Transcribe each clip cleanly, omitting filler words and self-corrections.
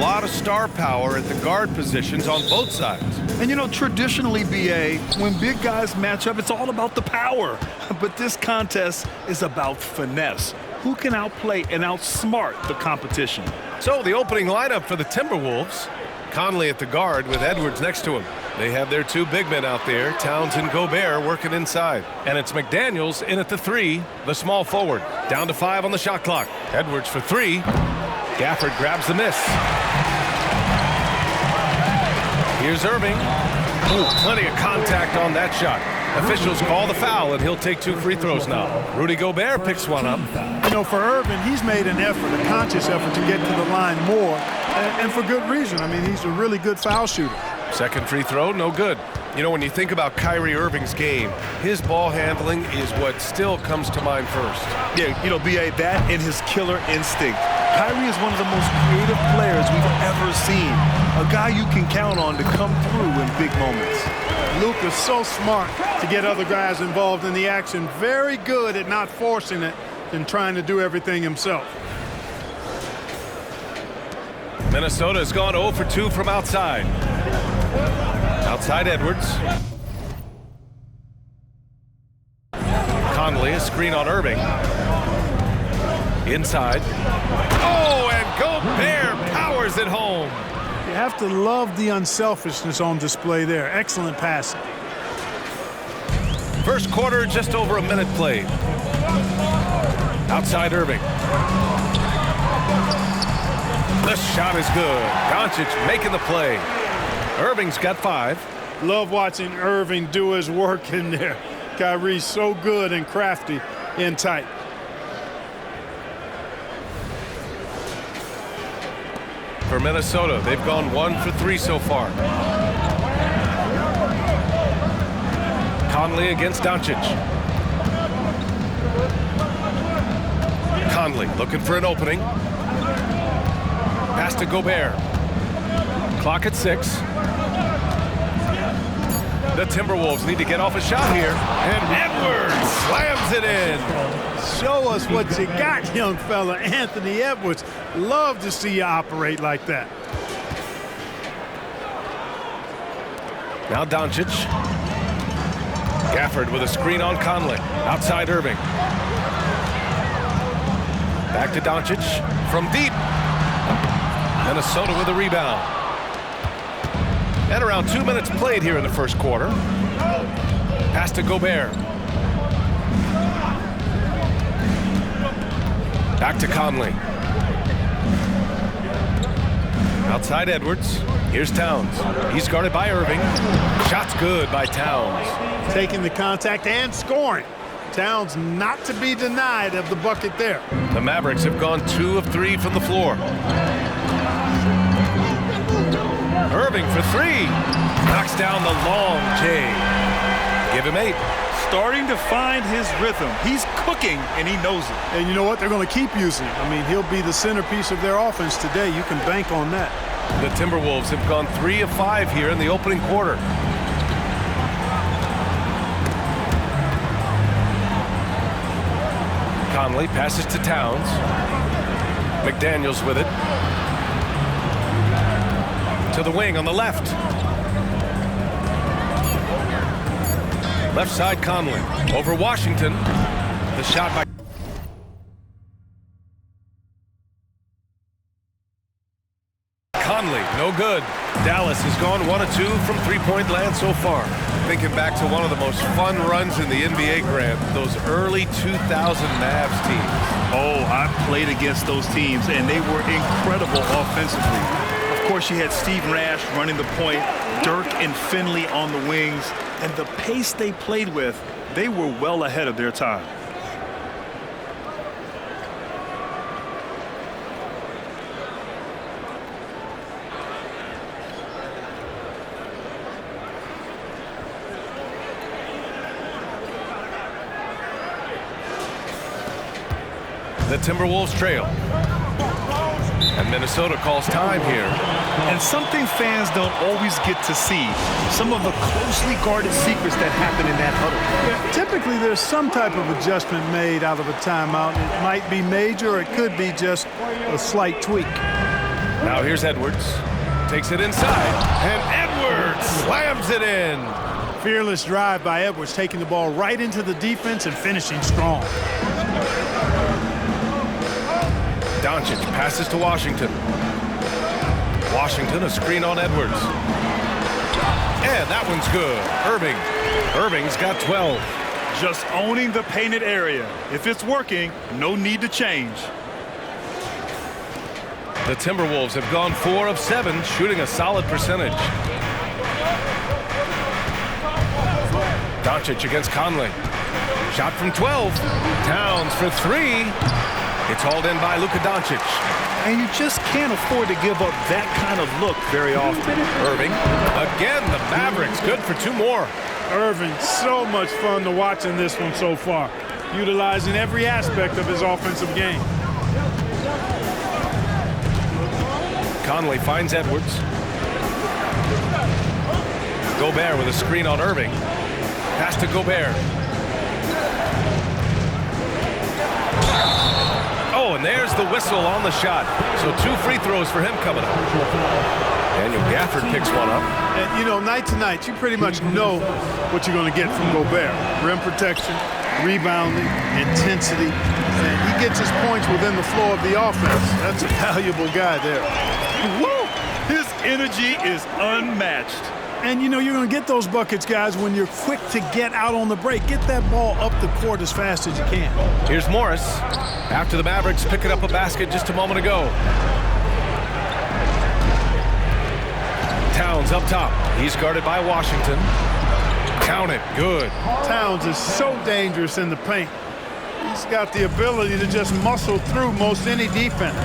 lot of star power at the guard positions on both sides. And you know, traditionally, BA, when big guys match up, it's all about the power. But this contest is about finesse. Who can outplay and outsmart the competition? So the opening lineup for the Timberwolves. Conley at the guard with Edwards next to him. They have their two big men out there, Towns and Gobert, working inside. And it's McDaniels in at the 3, the small forward. Down to 5 on the shot clock. Edwards for 3. Gafford grabs the miss. Here's Irving. Ooh, plenty of contact on that shot. Officials call the foul, and he'll take 2 free throws now. Rudy Gobert picks one up. You know, for Irving, he's made an effort, a conscious effort to get to the line more, and for good reason. I mean, he's a really good foul shooter. Second free throw, no good. You know, when you think about Kyrie Irving's game, his ball handling is what still comes to mind first. Yeah, you know, BA, that and his killer instinct. Kyrie is one of the most creative players we've ever seen. A guy you can count on to come through in big moments. Luke is so smart to get other guys involved in the action. Very good at not forcing it and trying to do everything himself. Minnesota has gone 0 for 2 from outside. Outside Edwards. Conley, a screen on Irving. Inside. Oh, and Gobert powers it home. You have to love the unselfishness on display there. Excellent passing. First quarter, just over a minute played. Outside Irving. The shot is good. Doncic making the play. Irving's got 5. Love watching Irving do his work in there. Kyrie's so good and crafty in tight. For Minnesota, they've gone 1 for 3 so far. Conley against Doncic. Conley looking for an opening. Pass to Gobert. Clock at 6. The Timberwolves need to get off a shot here. And Edwards slams it in. Show us what you got, young fella. Anthony Edwards. Love to see you operate like that. Now Doncic. Gafford with a screen on Conley. Outside Irving. Back to Doncic from deep. Minnesota with a rebound. And around 2 minutes played here in the first quarter. Pass to Gobert. Back to Conley. Outside Edwards. Here's Towns. He's guarded by Irving. Shot's good by Towns. Taking the contact and scoring. Towns not to be denied of the bucket there. The Mavericks have gone 2 of 3 from the floor. Irving for 3. Knocks down the long J. Give him 8. Starting to find his rhythm. He's cooking, and he knows it. And you know what? They're going to keep using him. I mean, he'll be the centerpiece of their offense today. You can bank on that. The Timberwolves have gone 3 of 5 here in the opening quarter. Conley passes to Towns. McDaniels with it. To the wing on the left. Left side Conley. Over Washington. The shot by Conley, no good. Dallas has gone 1 of 2 from three-point land so far. Thinking back to one of the most fun runs in the NBA, Grant, those early 2000 Mavs teams. Oh, I played against those teams, and they were incredible offensively. Of course, you had Steve Nash running the point, Dirk and Finley on the wings, and the pace they played with, they were well ahead of their time. The Timberwolves trail. And Minnesota calls time here. And something fans don't always get to see, some of the closely guarded secrets that happen in that huddle. Yeah, typically there's some type of adjustment made out of a timeout. It might be major, or it could be just a slight tweak. Now here's Edwards. Takes it inside, and Edwards slams it in. Fearless drive by Edwards, taking the ball right into the defense and finishing strong. Doncic passes to Washington. Washington, a screen on Edwards. And that one's good. Irving's got 12. Just owning the painted area. If it's working, no need to change. The Timberwolves have gone 4 of 7, shooting a solid percentage. Doncic against Conley. Shot from 12. Towns for 3. It's hauled in by Luka Doncic. And you just can't afford to give up that kind of look very often. Irving. Again, the Mavericks. Good for 2 more. Irving, so much fun to watch in this one so far, utilizing every aspect of his offensive game. Conley finds Edwards. Gobert with a screen on Irving. Pass to Gobert. Oh, and there's the whistle on the shot. So 2 free throws for him coming up. Daniel Gafford picks one up. And, you know, night to night, you pretty much know what you're going to get from Gobert. Rim protection, rebounding, intensity. And he gets his points within the flow of the offense. That's a valuable guy there. Woo! His energy is unmatched. And, you know, you're going to get those buckets, guys, when you're quick to get out on the break. Get that ball up the court as fast as you can. Here's Morris. After the Mavericks picking up a basket just a moment ago. Towns up top. He's guarded by Washington. Count it. Good. Towns is so dangerous in the paint. He's got the ability to just muscle through most any defense.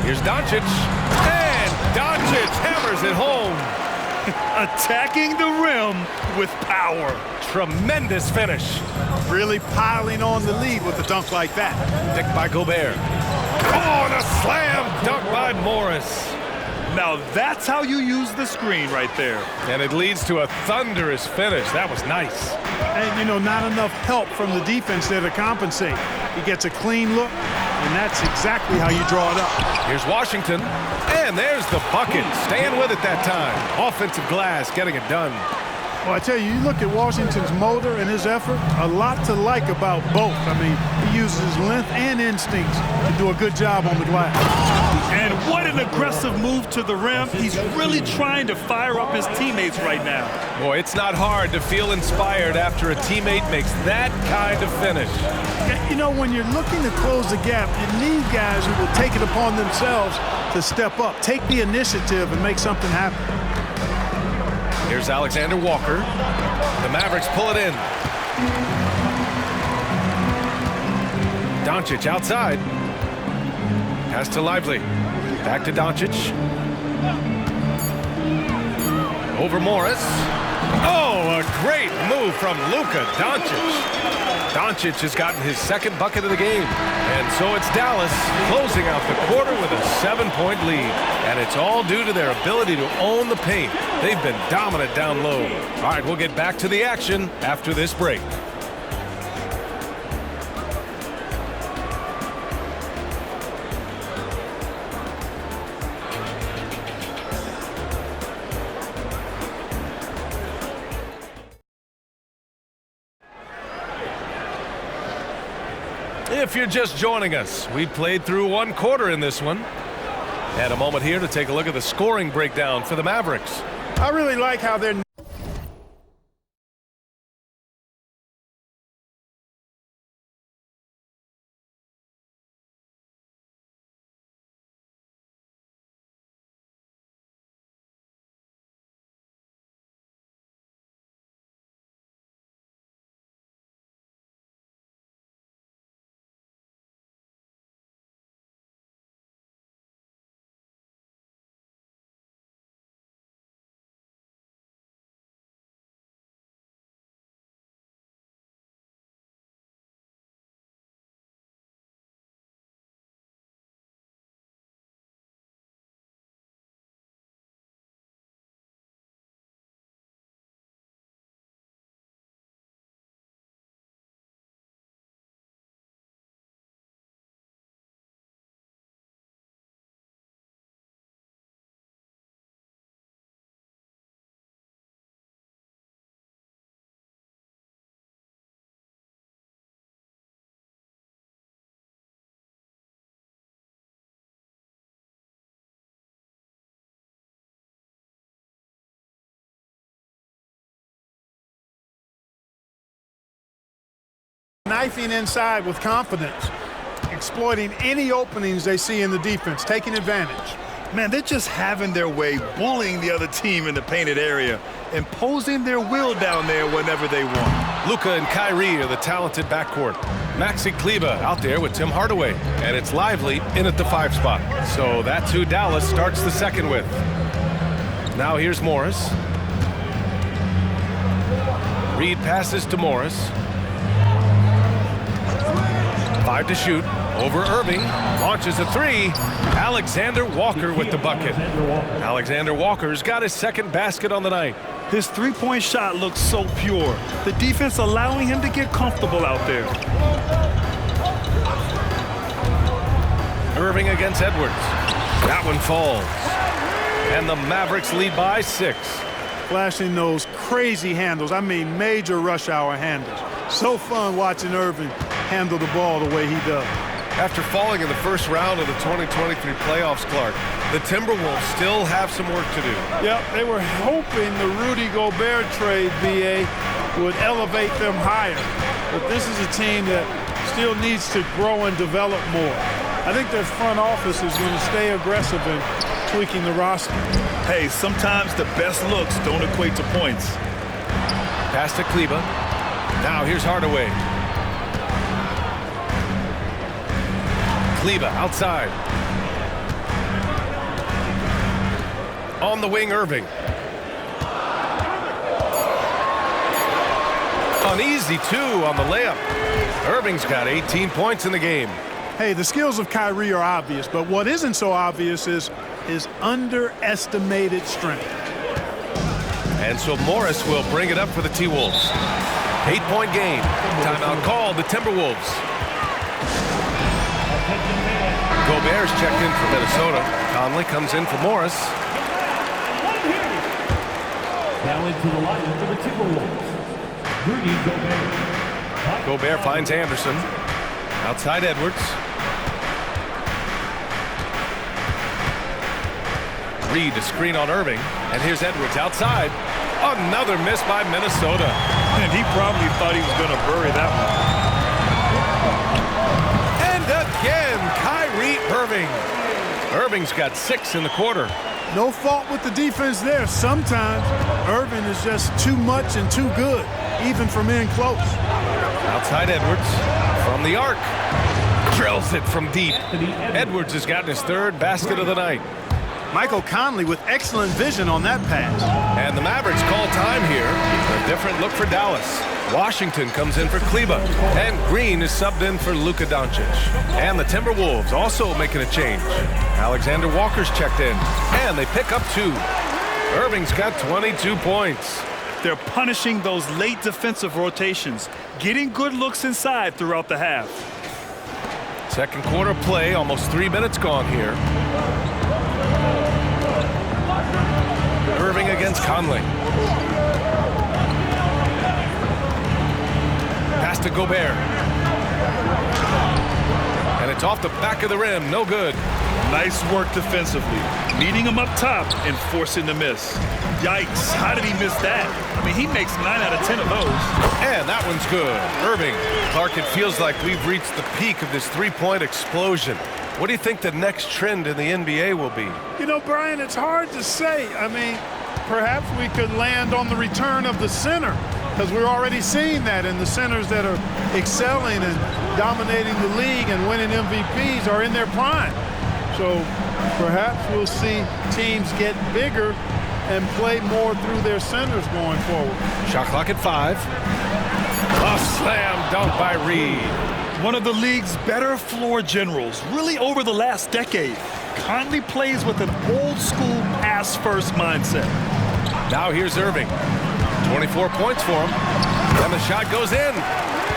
Here's Doncic. And Doncic hammers it home. Attacking the rim with power. Tremendous finish. Really piling on the lead with a dunk like that. Picked by Gobert. Oh, and a slam dunk by Morris. Now that's how you use the screen right there. And it leads to a thunderous finish. That was nice. And, you know, not enough help from the defense there to compensate. He gets a clean look, and that's exactly how you draw it up. Here's Washington. And there's the bucket. Staying with it that time. Offensive glass getting it done. Well, I tell you, you look at Washington's motor and his effort, a lot to like about both. I mean, he uses his length and instincts to do a good job on the glass. And what an aggressive move to the rim. He's really trying to fire up his teammates right now. Boy, it's not hard to feel inspired after a teammate makes that kind of finish. You know, when you're looking to close the gap, you need guys who will take it upon themselves to step up, take the initiative, and make something happen. Here's Alexander Walker. The Mavericks pull it in. Doncic outside. Pass to Lively. Back to Doncic. Over Morris. Oh, a great move from Luka Doncic. Doncic has gotten his 2nd bucket of the game. And so it's Dallas closing out the quarter with a 7-point lead. And it's all due to their ability to own the paint. They've been dominant down low. All right, we'll get back to the action after this break. If you're just joining us, we played through 1 quarter in this one. And a moment here to take a look at the scoring breakdown for the Mavericks. I really like how they're Knifing inside with confidence, exploiting any openings they see in the defense, taking advantage. Man, they're just having their way, bullying the other team in the painted area, imposing their will down there whenever they want. Luka and Kyrie are the talented backcourt. Maxi Kleber out there with Tim Hardaway, and it's Lively in at the 5 spot. So that's who Dallas starts the second with. Now here's Morris. Reed passes to Morris. 5 to shoot. Over Irving. Launches a 3. Alexander Walker with the bucket. Alexander Walker's got his second basket on the night. His three-point shot looks so pure. The defense allowing him to get comfortable out there. Irving against Edwards. That one falls. And the Mavericks lead by 6. Flashing those crazy handles. I mean, major rush hour handles. So fun watching Irving handle the ball the way he does. After falling in the first round of the 2023 playoffs, Clark, the Timberwolves still have some work to do. Yep, they were hoping the Rudy Gobert trade, BA, would elevate them higher. But this is a team that still needs to grow and develop more. I think their front office is going to stay aggressive in tweaking the roster. Hey, sometimes the best looks don't equate to points. Pass to Kleber. Now here's Hardaway. Kleber outside. On the wing, Irving. An easy 2 on the layup. Irving's got 18 points in the game. Hey, the skills of Kyrie are obvious, but what isn't so obvious is his underestimated strength. And so Morris will bring it up for the T-Wolves. 8-point game. Timeout called the Timberwolves. Gobert's checked in for Minnesota. Conley comes in for Morris. Now into the lineup for the Timberwolves. Rudy Gobert. Gobert finds Anderson. Outside Edwards. Reed to screen on Irving. And here's Edwards outside. Another miss by Minnesota. And he probably thought he was going to bury that one. And again, Kyrie Irving. Irving's got 6 in the quarter. No fault with the defense there. Sometimes Irving is just too much and too good, even from in close. Outside Edwards from the arc. Drills it from deep. Edwards has gotten his 3rd basket of the night. Michael Conley with excellent vision on that pass. And the Mavericks call time here. A different look for Dallas. Washington comes in for Kleber. And Green is subbed in for Luka Doncic. And the Timberwolves also making a change. Alexander Walker's checked in. And they pick up 2. Irving's got 22 points. They're punishing those late defensive rotations, getting good looks inside throughout the half. Second quarter play, almost 3 minutes gone here. Irving against Conley. Pass to Gobert. And it's off the back of the rim. No good. Nice work defensively. Meeting him up top and forcing the miss. Yikes. How did he miss that? I mean, he makes 9 out of 10 of those. And that one's good. Irving. Clark, it feels like we've reached the peak of this three-point explosion. What do you think the next trend in the NBA will be? You know, Brian, it's hard to say. I mean, perhaps we could land on the return of the center, because we're already seeing that in the centers that are excelling and dominating the league and winning MVPs are in their prime. So perhaps we'll see teams get bigger and play more through their centers going forward. Shot clock at 5. A slam dunk by Reed. One of the league's better floor generals, really over the last decade. Conley plays with an old-school pass-first mindset. Now here's Irving. 24 points for him. And the shot goes in.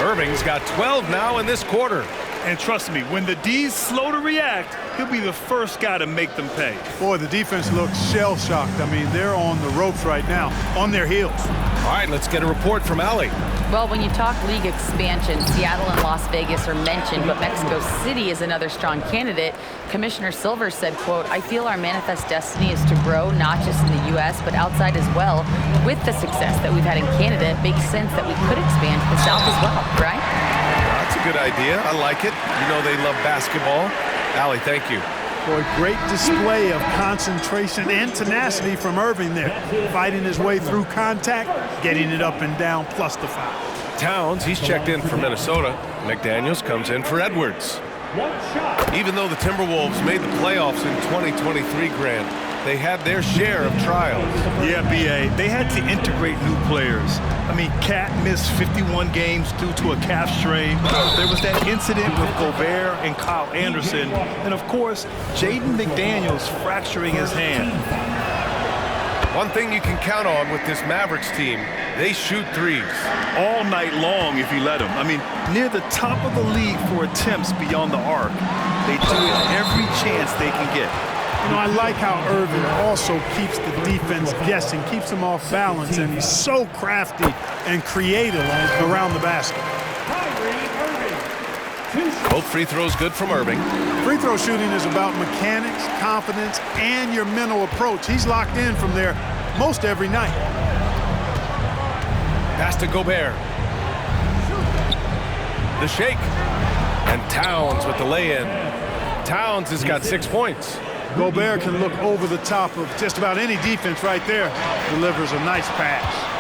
Irving's got 12 now in this quarter. And trust me, when the D's slow to react, he'll be the first guy to make them pay. Boy, the defense looks shell-shocked. I mean, they're on the ropes right now, on their heels. All right, let's get a report from Allie. Well, when you talk league expansion, Seattle and Las Vegas are mentioned, but Mexico City is another strong candidate. Commissioner Silver said, quote, "I feel our manifest destiny is to grow not just in the U.S., but outside as well. With the success that we've had in Canada, it makes sense that we could expand to the South as well," right? good idea. I like it. You know they love basketball. Allie, thank you. Boy, great display of concentration and tenacity from Irving there. Fighting his way through contact, getting it up and down, plus the foul. Towns, he's checked in for Minnesota. McDaniels comes in for Edwards. Even though the Timberwolves made the playoffs in 2023, Grant, they had their share of trials. Yeah, B.A., they had to integrate new players. I mean, Cat missed 51 games due to a calf strain. There was that incident with Gobert and Kyle Anderson. And, of course, Jaden McDaniels fracturing his hand. One thing you can count on with this Mavericks team, they shoot threes. All night long if you let them. I mean, near the top of the league for attempts beyond the arc. They do it every chance they can get. You know, I like how Irving also keeps the defense guessing, keeps them off balance, and he's so crafty and creative around the basket. Both free throws good from Irving. Free throw shooting is about mechanics, confidence, and your mental approach. He's locked in from there most every night. Pass to Gobert. The shake. And Towns with the lay-in. Towns has got 6 points. Gobert can look over the top of just about any defense right there. Delivers a nice pass.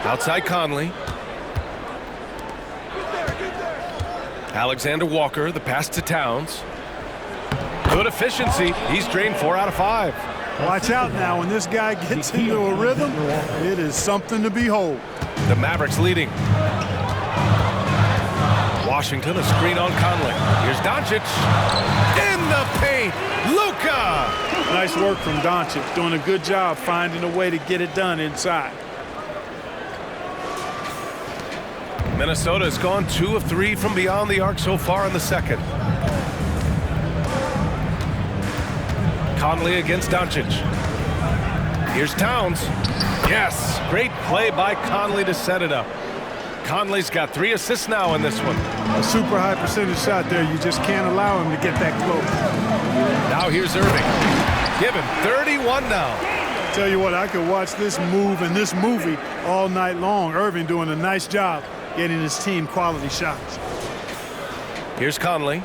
Outside Conley. Alexander Walker, the pass to Towns. Good efficiency. He's drained 4 out of 5. Watch out now. When this guy gets into a rhythm, it is something to behold. The Mavericks leading. Washington, a screen on Conley. Here's Doncic. In the paint, Luka! Nice work from Doncic, doing a good job finding a way to get it done inside. Minnesota has gone 2 of 3 from beyond the arc so far in the second. Conley against Doncic. Here's Towns. Yes, great play by Conley to set it up. Conley's got 3 assists now in this one. A super high percentage shot there. You just can't allow him to get that close. Now here's Irving. Give him 31 now. Tell you what, I could watch this move and this movie all night long. Irving doing a nice job getting his team quality shots. Here's Conley.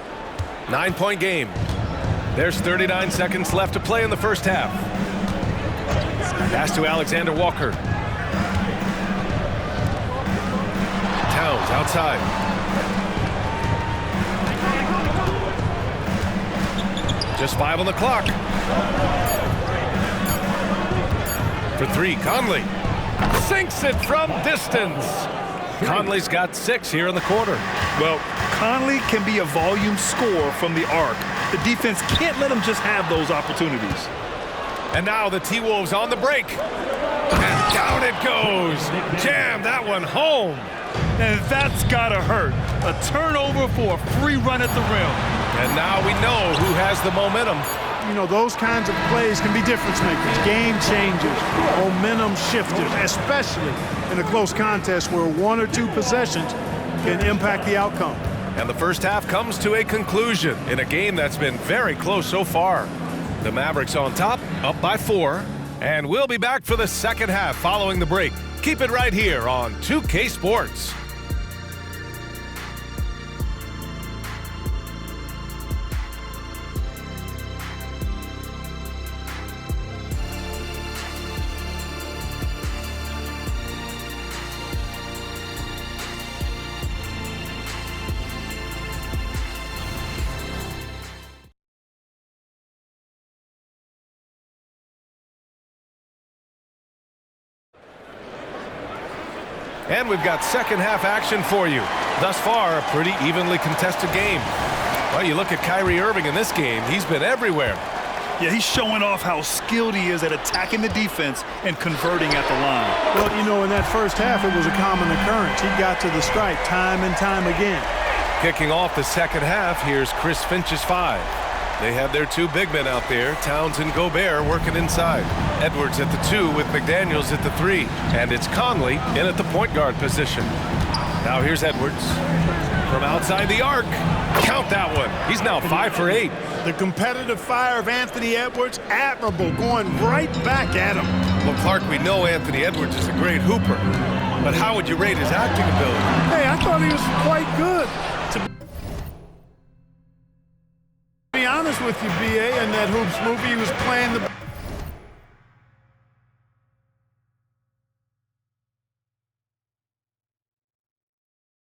9-point game. There's 39 seconds left to play in the first half. Pass to Alexander Walker. Towns outside. Just 5 on the clock. For 3, Conley sinks it from distance. Conley's got 6 here in the quarter. Well, Conley can be a volume scorer from the arc. The defense can't let him just have those opportunities. And now the T-Wolves on the break. And down it goes. Jam that one home. And that's gotta hurt. A turnover for a free run at the rim. And now we know who has the momentum. You know, those kinds of plays can be difference makers, game changers, momentum shifters, especially in a close contest where 1 or 2 possessions can impact the outcome. And the first half comes to a conclusion in a game that's been very close so far. The Mavericks on top, up by 4. And we'll be back for the second half following the break. Keep it right here on 2K Sports. And we've got second half action for you. Thus far, a pretty evenly contested game. Well, you look at Kyrie Irving in this game, he's been everywhere. Yeah, he's showing off how skilled he is at attacking the defense and converting at the line. Well, you know, in that first half, it was a common occurrence. He got to the stripe time and time again. Kicking off the second half, here's Chris Finch's 5. They have their 2 big men out there, Towns and Gobert, working inside. Edwards at the 2 with McDaniels at the 3. And it's Conley in at the point guard position. Now here's Edwards. From outside the arc. Count that one. He's now 5 for 8. The competitive fire of Anthony Edwards, admirable, going right back at him. Well, Clark, we know Anthony Edwards is a great hooper. But how would you rate his acting ability? Hey, I thought he was quite good. To be honest with you, B.A., in that Hoops movie, he was playing the